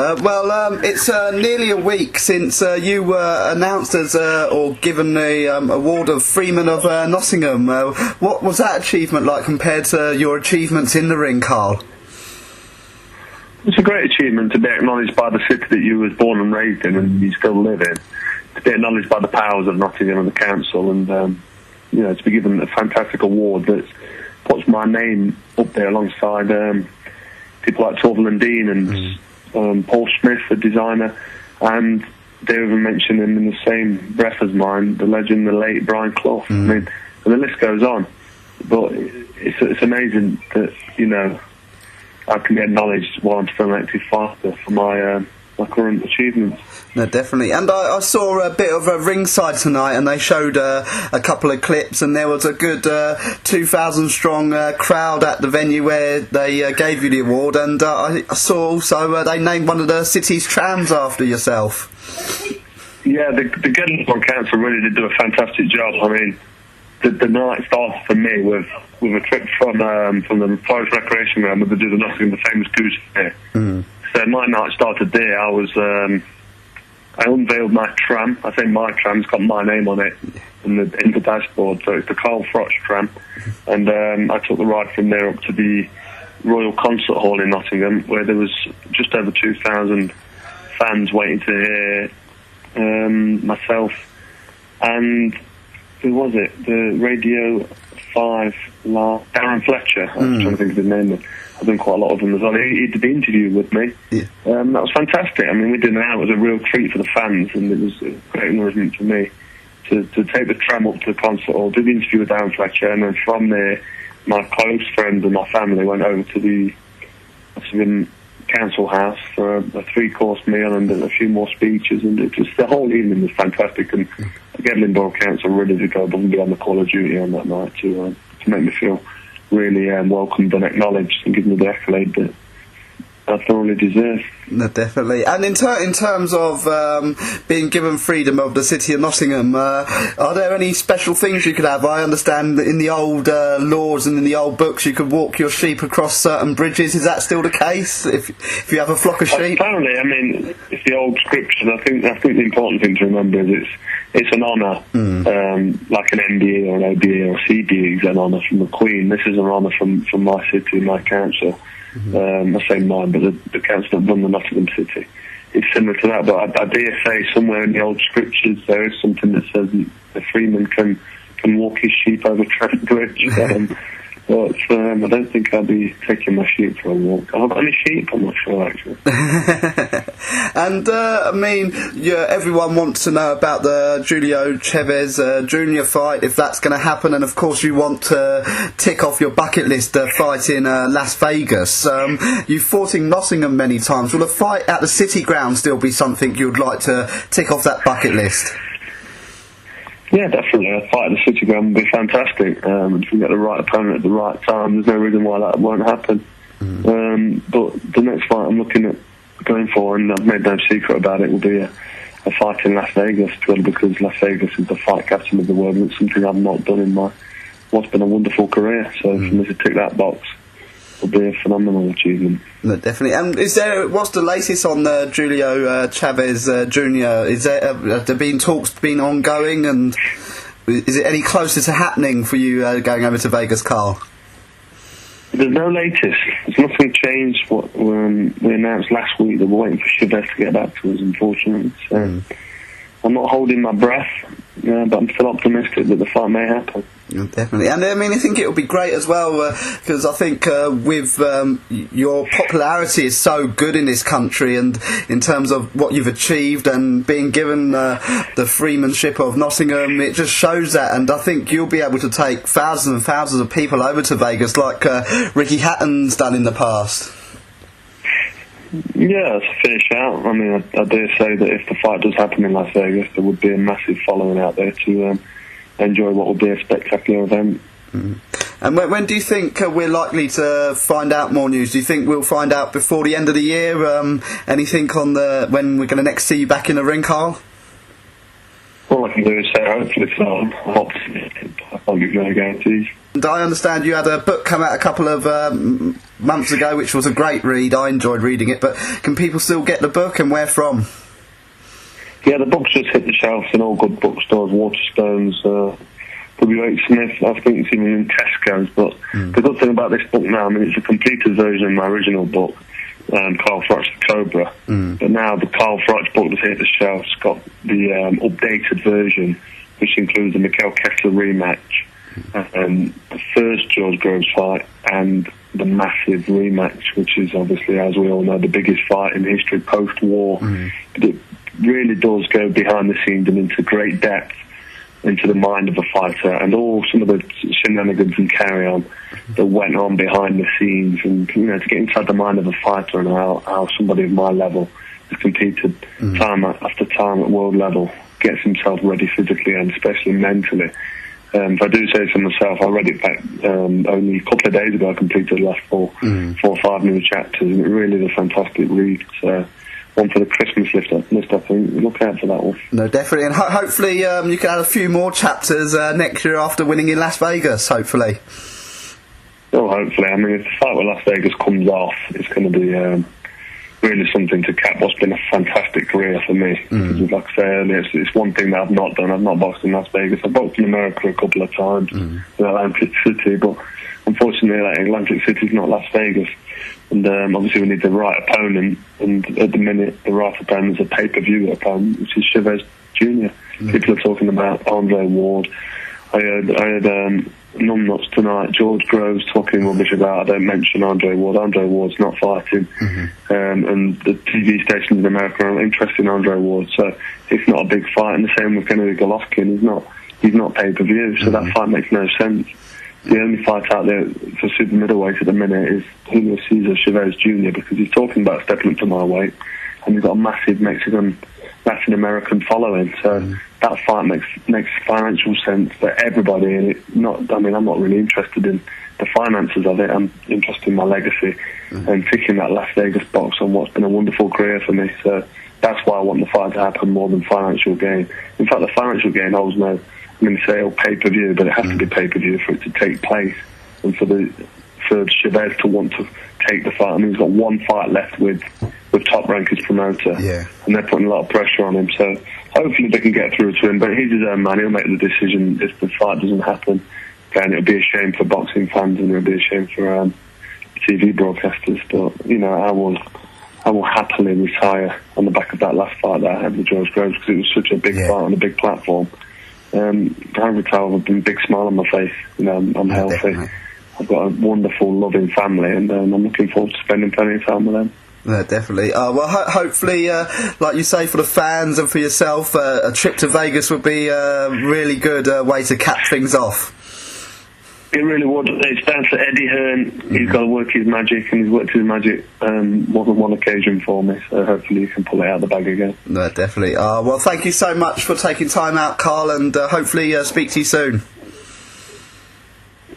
It's nearly a week since you were announced as or given the award of Freeman of Nottingham. What was that achievement like compared to your achievements in the ring, Carl? It's a great achievement to be acknowledged by the city that you was born and raised in and you still live in, to be acknowledged by the powers of Nottingham and the council, and to be given a fantastic award that puts my name up there alongside people like Torval and Dean and Paul Smith, the designer, and they even mention him in the same breath as mine, the legend, the late Brian Clough. I mean, and the list goes on. But it's amazing that, I can be acknowledged while I'm still an active fighter for my current achievements. No, definitely. And I saw a bit of a ringside tonight, and they showed a couple of clips, and there was a good 2,000 strong crowd at the venue where they gave you the award, and I saw also they named one of the city's trams after yourself. Yeah, the Gettysburg Council really did do a fantastic job. I mean, the night started for me with a trip from the Forest Recreation Ground where they do the famous goose fair. So my night started there. I unveiled my tram. I say my tram's got my name on it in the dashboard, so it's the Froch tram. And I took the ride from there up to the Royal Concert Hall in Nottingham, where there was just over 2,000 fans waiting to hear myself and who was it? The Radio 5 Darren Fletcher. I was trying to think of his name. I've done quite a lot of them as well. He did the interview with me. Yeah. That was fantastic. I mean, we did that. It was a real treat for the fans, and it was a great encouragement for me to take the tram up to the concert hall, do the interview with Darren Fletcher, and then from there, my close friends and my family went over to the council house for a 3-course meal and a few more speeches, and it just, the whole evening was fantastic. And the Gedling Borough Council really did go above and beyond the call of duty on that night to make me feel really welcomed and acknowledged and give me the accolade that I thoroughly deserve. No, definitely. And in terms of being given freedom of the City of Nottingham, are there any special things you could have? I understand that in the old laws and in the old books you could walk your sheep across certain bridges. Is that still the case if you have a flock of sheep? Apparently, I mean, it's the old scriptures. I think the important thing to remember is it's an honour, like an MBE or an OBE or a CBE is an honour from the Queen. This is an honour from my city, my council. I say mine, but the council that run the Nottingham City. It's similar to that, but I dare say somewhere in the old scriptures there is something that says the freeman can walk his sheep over Trent Bridge. But I don't think I'll be taking my sheep for a walk. Have I got any sheep? I'm not sure, actually. And, I mean, everyone wants to know about the Julio Chavez Jr. fight, if that's going to happen, and of course you want to tick off your bucket list fight in Las Vegas. You've fought in Nottingham many times. Will a fight at the City Ground still be something you'd like to tick off that bucket list? Yeah, definitely. A fight at the City Ground would be fantastic. If we get the right opponent at the right time, there's no reason why that won't happen. But the next fight I'm looking at going for, and I've made no secret about it, will be a fight in Las Vegas, purely because Las Vegas is the fight capital of the world, and it's something I've not done in what's been a wonderful career. So for me to tick that box will be a phenomenal achievement. No, definitely. And what's the latest on Julio Chavez Jr.? Have there been talks been ongoing, and is it any closer to happening for you going over to Vegas, Carl? There's no latest. There's nothing changed. What we announced last week that we're waiting for Chavez to get back to us, unfortunately. So I'm not holding my breath, but I'm still optimistic that the fight may happen. Definitely. And I mean, I think it will be great as well, because I think with your popularity is so good in this country, and in terms of what you've achieved and being given the freemanship of Nottingham, it just shows that. And I think you'll be able to take thousands and thousands of people over to Vegas like Ricky Hatton's done in the past. Yeah, to finish out, I mean, I dare say that if the fight does happen in Las Vegas, there would be a massive following out there to enjoy what will be a spectacular event. And when do you think we're likely to find out more news? Do you think we'll find out before the end of the year? Anything on when we're going to next see you back in the ring, Carl? All I can do is say hopefully so. I'm optimistic. I can't give you any guarantees. And I understand you had a book come out a couple of months ago, which was a great read. I enjoyed reading it, but can people still get the book, and where from? Yeah, the book's just hit the shelves in all good bookstores, Waterstones, W.H. Smith, I think it's even in Tesco's. But the good thing about this book now, I mean, it's a completed version of my original book, Carl Froch's The Cobra. But now the Carl Froch book that's hit the shelves got the updated version, which includes the Mikhail Kessler rematch, the first George Groves fight, and the massive rematch, which is obviously, as we all know, the biggest fight in history post-war. But it really does go behind the scenes and into great depth into the mind of a fighter, and all some of the shenanigans and carry-on that went on behind the scenes, and to get inside the mind of a fighter and how somebody of my level has competed time after time at world level, gets himself ready physically and especially mentally. If I do say so myself, I read it back only a couple of days ago. I completed the last four or five new chapters, and it really is a fantastic read. So one for the Christmas list, I think. Look out for that one. No, definitely, and hopefully you can add a few more chapters next year after winning in Las Vegas, hopefully. Oh, hopefully. I mean, if the fight with Las Vegas comes off, it's going to be really something to cap what's been a fantastic career for me. Because, like I say earlier, it's one thing that I've not done. I've not boxed in Las Vegas. I've boxed in America a couple of times in Atlantic City, but unfortunately, Atlantic City's not Las Vegas. And obviously we need the right opponent, and at the minute the right opponent is a pay-per-view opponent, which is Chavez Jr. People are talking about Andre Ward. I heard numbnuts tonight, George Groves talking rubbish about, I don't mention Andre Ward. Andre Ward's not fighting. And the TV stations in America are interested in Andre Ward, so it's not a big fight. And the same with Kennedy Golovkin, he's not pay-per-view, so that fight makes no sense. The only fight out there for super middleweight at the minute is Julio Cesar Chavez Jr. because he's talking about stepping up to my weight, and he's got a massive Latin American following. So that fight makes financial sense for everybody. And I'm not really interested in the finances of it. I'm interested in my legacy and ticking that Las Vegas box on what's been a wonderful career for me. So that's why I want the fight to happen more than financial gain. In fact, the financial gain holds no. I'm going to say pay-per-view, but it has to be pay-per-view for it to take place, and for Chavez to want to take the fight. I mean, he's got one fight left with Top Rank, his promoter, and they're putting a lot of pressure on him. So hopefully they can get through to him. But he's his own man; he'll make the decision if the fight doesn't happen. Then it'll be a shame for boxing fans, and it'll be a shame for TV broadcasters. But I will happily retire on the back of that last fight that I had with George Groves, because it was such a big fight on a big platform. I retire with a big smile on my face. I'm healthy. Definitely. I've got a wonderful, loving family, and I'm looking forward to spending plenty of time with them. No, definitely. Well, hopefully, like you say, for the fans and for yourself, a trip to Vegas would be a really good way to cap things off. It really would. It's down to Eddie Hearn. He's got to work his magic, and he's worked his magic more than one occasion for me. So hopefully you can pull it out of the bag again. No, definitely. Well, thank you so much for taking time out, Carl, and hopefully speak to you soon.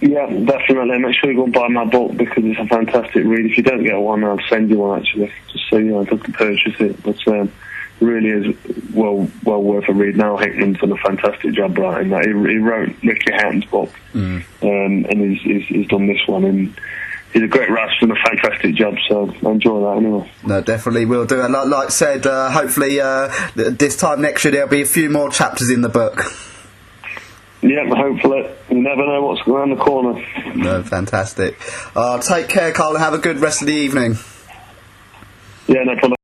Yeah, definitely. Make sure you go and buy my book, because it's a fantastic read. If you don't get one, I'll send you one, actually, just so you can purchase it. But really is well worth a read. Now Hickman's done a fantastic job writing that. He wrote Ricky Hatton's book, and he's done this one, and he's a great writer, done a fantastic job, so I enjoy that anyway. No, definitely will do. And like I said, hopefully this time next year there'll be a few more chapters in the book. Yeah, hopefully. You never know what's around the corner. No, fantastic. Take care, Carl, and have a good rest of the evening. Yeah, no problem.